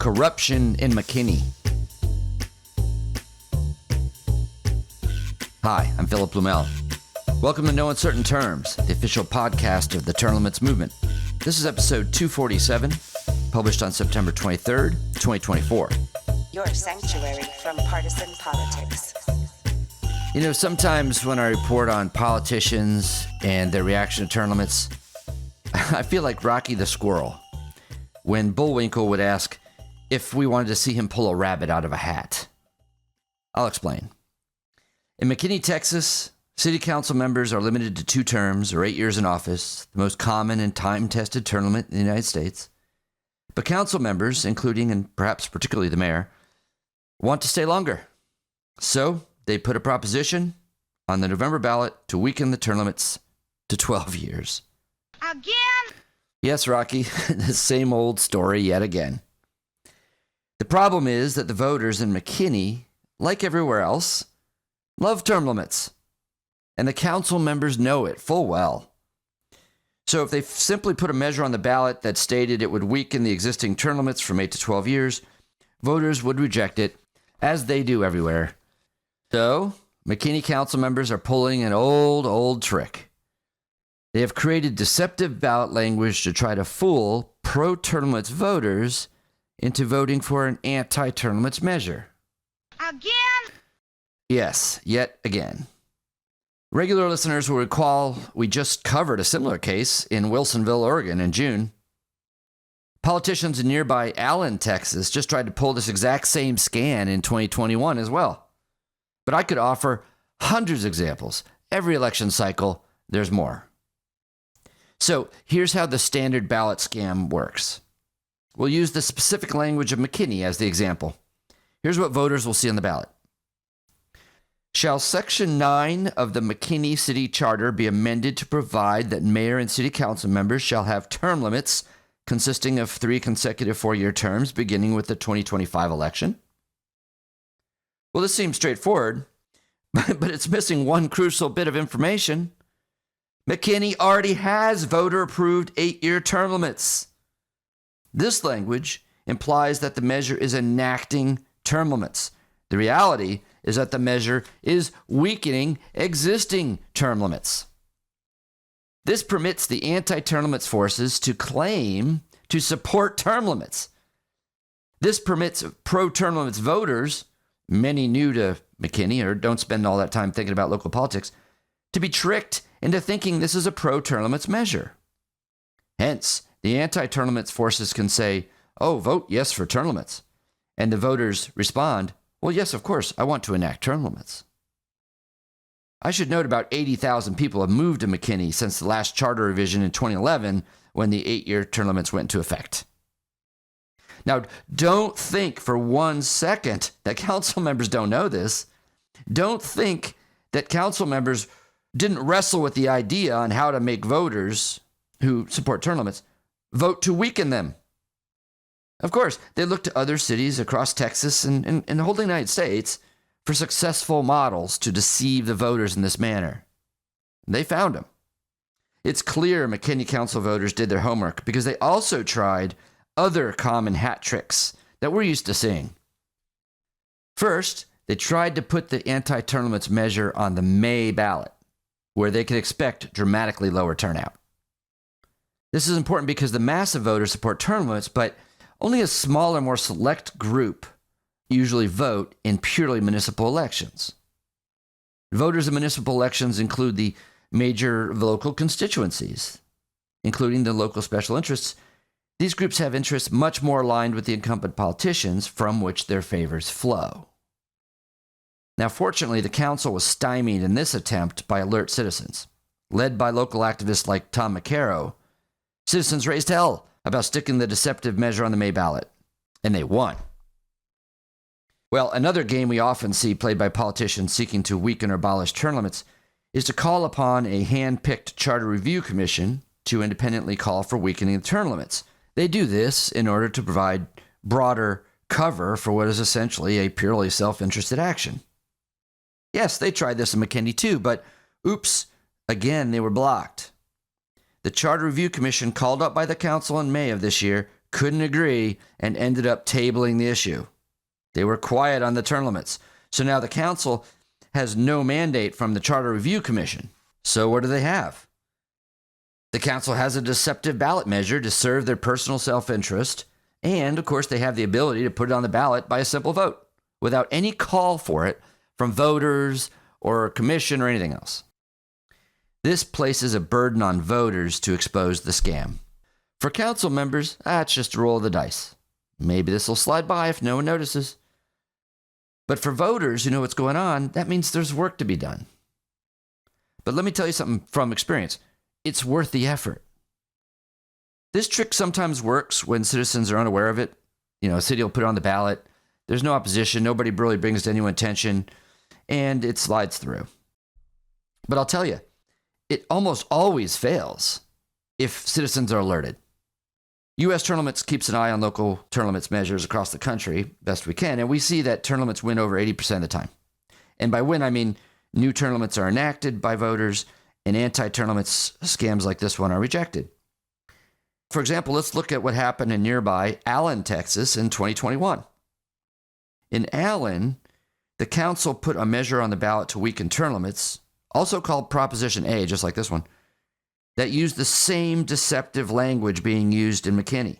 Corruption in McKinney. Hi, I'm Philip Blumel. Welcome to No Uncertain Terms, the official podcast of the Term Limits Movement. This is episode 247, published on September 23rd, 2024. Your sanctuary from partisan politics. You know, sometimes when I report on politicians and their reaction to term limits, I feel like Rocky the Squirrel when Bullwinkle would ask if we wanted to see him pull a rabbit out of a hat. I'll explain. In McKinney, Texas, city council members are limited to 2 terms or 8 years in office, the most common and time-tested term limit in the United States. But council members, including and perhaps particularly the mayor, want to stay longer. So they put a proposition on the November ballot to weaken the term limits to 12 years. Again? Yes, Rocky, the same old story yet again. The problem is that the voters in McKinney, like everywhere else, love term limits. And the council members know it full well. So if they simply put a measure on the ballot that stated it would weaken the existing term limits from 8 to 12 years, voters would reject it, as they do everywhere. So McKinney council members are pulling an old trick. They have created deceptive ballot language to try to fool pro-term limits voters into voting for an anti-term limits measure. Again? Yes, yet again. Regular listeners will recall we just covered a similar case in Wilsonville, Oregon in June. Politicians in nearby Allen, Texas just tried to pull this exact same scam in 2021 as well. But I could offer hundreds of examples. Every election cycle, there's more. So here's how the standard ballot scam works. We'll use the specific language of McKinney as the example. Here's what voters will see on the ballot. Shall Section 9 of the McKinney City Charter be amended to provide that mayor and city council members shall have term limits consisting of 3 consecutive 4-year terms beginning with the 2025 election? Well, this seems straightforward, but it's missing one crucial bit of information. McKinney already has voter-approved 8-year term limits. This language implies that the measure is enacting term limits. The reality is that the measure is weakening existing term limits. This permits the anti-term limits forces to claim to support term limits. This permits pro-term limits voters, many new to McKinney or don't spend all that time thinking about local politics, to be tricked into thinking this is a pro-term limits measure. Hence, the anti-term limits forces can say, oh, vote yes for term limits. And the voters respond, well, yes, of course, I want to enact term limits. I should note about 80,000 people have moved to McKinney since the last charter revision in 2011 when the 8-year term limits went into effect. Now, don't think for 1 second that council members don't know this. Don't think that council members didn't wrestle with the idea on how to make voters who support term limits vote to weaken them. Of course, they looked to other cities across Texas and the whole United States for successful models to deceive the voters in this manner. They found them. It's clear McKinney Council voters did their homework because they also tried other common hat tricks that we're used to seeing. First, they tried to put the anti-term limits measure on the May ballot, where they could expect dramatically lower turnout. This is important because the mass of voters support term limits, but only a smaller, more select group usually vote in purely municipal elections. Voters in municipal elections include the major local constituencies, including the local special interests. These groups have interests much more aligned with the incumbent politicians from which their favors flow. Now, fortunately, the council was stymied in this attempt by alert citizens, led by local activists like Tom McKinney. Citizens raised hell about sticking the deceptive measure on the May ballot, and they won. Well, another game we often see played by politicians seeking to weaken or abolish term limits is to call upon a hand-picked charter review commission to independently call for weakening the term limits. They do this in order to provide broader cover for what is essentially a purely self-interested action. Yes, they tried this in McKinney too, but oops, again, they were blocked. The Charter Review Commission, called up by the council in May of this year, couldn't agree and ended up tabling the issue. They were quiet on the term limits. So now the council has no mandate from the Charter Review Commission. So what do they have? The council has a deceptive ballot measure to serve their personal self-interest. And, of course, they have the ability to put it on the ballot by a simple vote without any call for it from voters or a commission or anything else. This places a burden on voters to expose the scam. For council members, it's just a roll of the dice. Maybe this will slide by if no one notices. But for voters who know what's going on, that means there's work to be done. But let me tell you something from experience. It's worth the effort. This trick sometimes works when citizens are unaware of it. A city will put it on the ballot. There's no opposition. Nobody really brings it to anyone's attention. And it slides through. But I'll tell you, it almost always fails if citizens are alerted. U.S. Term Limits keeps an eye on local term limits measures across the country best we can. And we see that term limits win over 80% of the time. And by win, I mean new term limits are enacted by voters and anti-term limits scams like this one are rejected. For example, let's look at what happened in nearby Allen, Texas in 2021. In Allen, the council put a measure on the ballot to weaken term limits, also called Proposition A, just like this one, that used the same deceptive language being used in McKinney.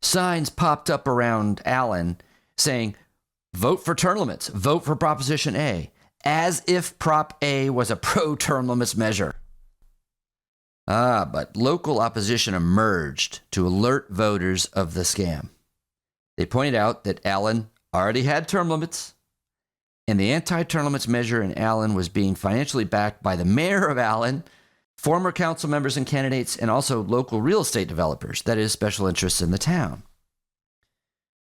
Signs popped up around Allen saying, vote for term limits, vote for Proposition A, as if Prop A was a pro-term limits measure. But local opposition emerged to alert voters of the scam. They pointed out that Allen already had term limits, and the anti-term limits measure in Allen was being financially backed by the mayor of Allen, former council members and candidates, and also local real estate developers, that is, special interests in the town.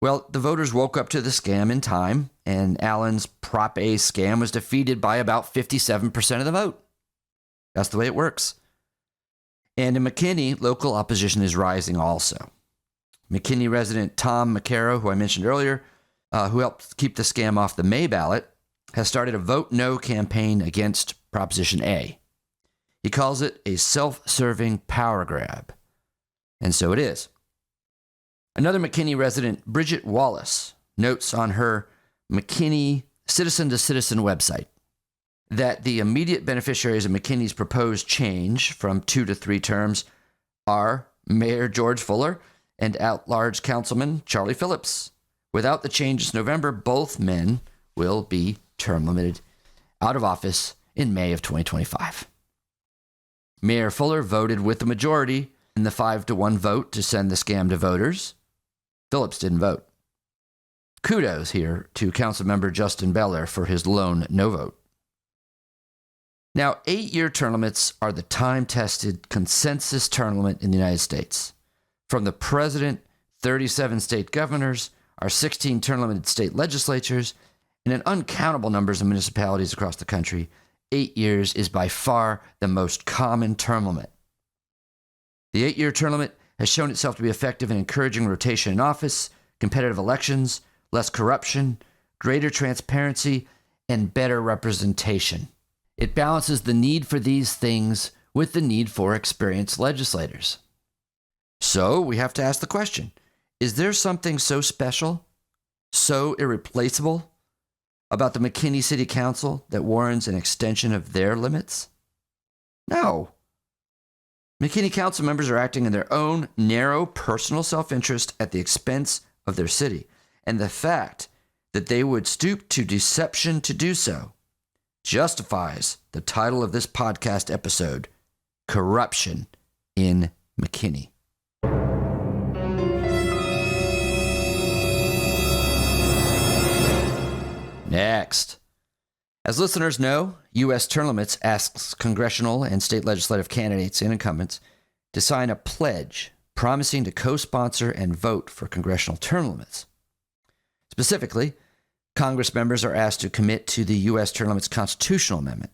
Well, the voters woke up to the scam in time, and Allen's Prop A scam was defeated by about 57% of the vote. That's the way it works. And in McKinney, local opposition is rising also. McKinney resident Tom McCarrow, who I mentioned earlier, who helped keep the scam off the May ballot, has started a Vote No campaign against Proposition A. He calls it a self-serving power grab. And so it is. Another McKinney resident, Bridget Wallace, notes on her McKinney citizen-to-citizen website that the immediate beneficiaries of McKinney's proposed change from 2 to 3 terms are Mayor George Fuller and at-large Councilman Charlie Phillips. Without the change this November, both men will be term limited out of office in May of 2025. Mayor Fuller voted with the majority in the 5-1 vote to send the scam to voters. Phillips didn't vote. Kudos here to Councilmember Justin Beller for his lone no vote. Now, 8-year term limits are the time-tested consensus term limit in the United States. From the president, 37 state governors, our 16 term-limited state legislatures, and an uncountable numbers of municipalities across the country, 8 years is by far the most common term limit. The 8-year term limit has shown itself to be effective in encouraging rotation in office, competitive elections, less corruption, greater transparency, and better representation. It balances the need for these things with the need for experienced legislators. So we have to ask the question, is there something so special, so irreplaceable about the McKinney City Council that warrants an extension of their limits? No. McKinney Council members are acting in their own narrow personal self-interest at the expense of their city, and the fact that they would stoop to deception to do so justifies the title of this podcast episode, Corruption in McKinney. Next. As listeners know, U.S. Term Limits asks congressional and state legislative candidates and incumbents to sign a pledge promising to co-sponsor and vote for congressional term limits. Specifically, Congress members are asked to commit to the U.S. Term Limits constitutional amendment.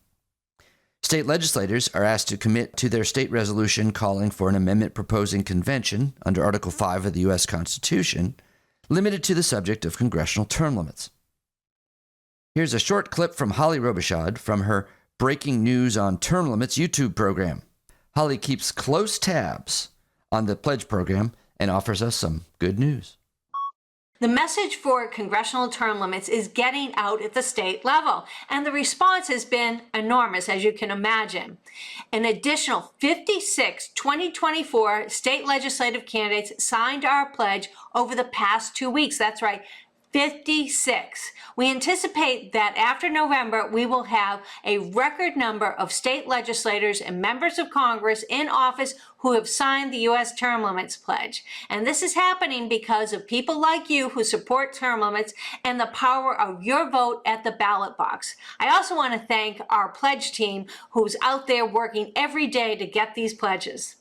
State legislators are asked to commit to their state resolution calling for an amendment proposing convention under Article 5 of the U.S. Constitution, limited to the subject of congressional term limits. Here's a short clip from Holly Robichaud from her Breaking News on Term Limits YouTube program. Holly keeps close tabs on the pledge program and offers us some good news. The message for congressional term limits is getting out at the state level, and the response has been enormous, as you can imagine. An additional 56 2024 state legislative candidates signed our pledge over the past 2 weeks. That's right, 56. We anticipate that after November, we will have a record number of state legislators and members of Congress in office who have signed the U.S. term limits pledge. And this is happening because of people like you who support term limits and the power of your vote at the ballot box. I also want to thank our pledge team who's out there working every day to get these pledges.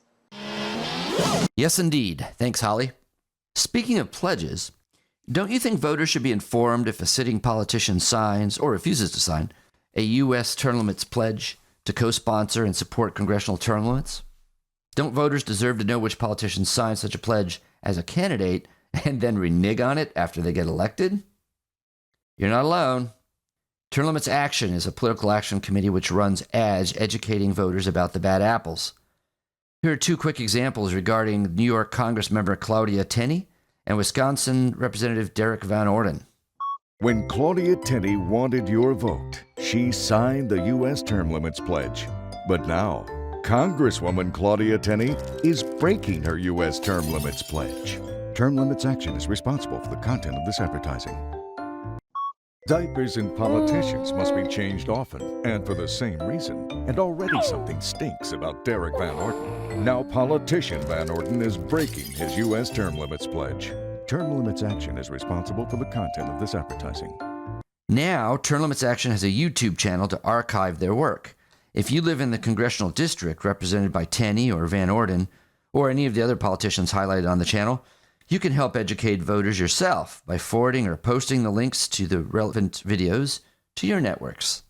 Yes, indeed. Thanks, Holly. Speaking of pledges, don't you think voters should be informed if a sitting politician signs or refuses to sign a U.S. term limits pledge to co-sponsor and support congressional term limits? Don't voters deserve to know which politicians signed such a pledge as a candidate and then renege on it after they get elected? You're not alone. Term Limits Action is a political action committee which runs ads educating voters about the bad apples. Here are two quick examples regarding New York Congressmember Claudia Tenney and Wisconsin Representative Derek Van Orden. When Claudia Tenney wanted your vote, she signed the U.S. Term Limits Pledge. But now, Congresswoman Claudia Tenney is breaking her U.S. Term Limits Pledge. Term Limits Action is responsible for the content of this advertising. Diapers in politicians must be changed often, and for the same reason. And already something stinks about Derek Van Orden. Now politician Van Orden is breaking his U.S. Term Limits Pledge. Term Limits Action is responsible for the content of this advertising. Now, Term Limits Action has a YouTube channel to archive their work. If you live in the congressional district represented by Tenney or Van Orden, or any of the other politicians highlighted on the channel, you can help educate voters yourself by forwarding or posting the links to the relevant videos to your networks.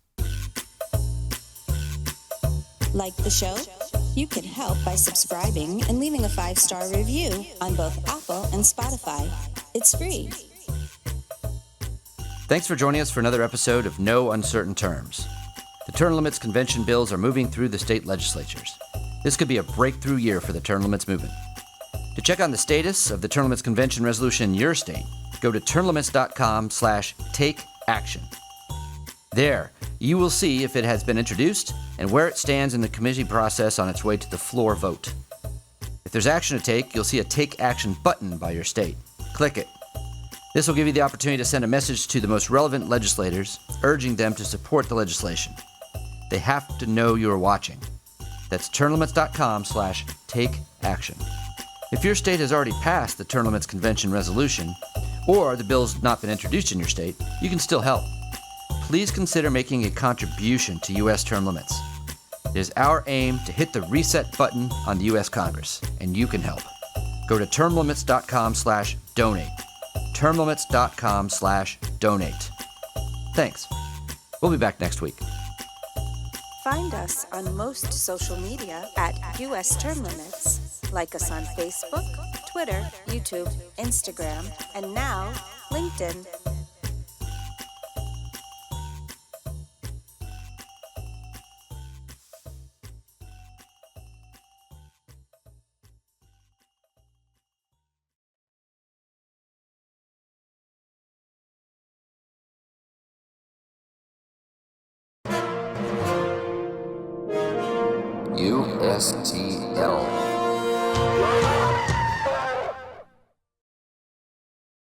Like the show? You can help by subscribing and leaving a 5-star review on both Apple and Spotify. It's free. Thanks for joining us for another episode of No Uncertain Terms. The term limits convention bills are moving through the state legislatures. This could be a breakthrough year for the term limits movement. To check on the status of the term limits convention resolution in your state, go to termlimits.com/takeaction. There, you will see if it has been introduced and where it stands in the committee process on its way to the floor vote. If there's action to take, you'll see a Take Action button by your state. Click it. This will give you the opportunity to send a message to the most relevant legislators, urging them to support the legislation. They have to know you're watching. That's termlimits.com/takeaction. If your state has already passed the Term Limits Convention resolution, or the bill's not been introduced in your state, you can still help. Please consider making a contribution to U.S. term limits. It is our aim to hit the reset button on the U.S. Congress, and you can help. Go to termlimits.com/donate. termlimits.com/donate. Thanks. We'll be back next week. Find us on most social media at US Term Limits. Like us on Facebook, Twitter, YouTube, Instagram, and now LinkedIn. USTL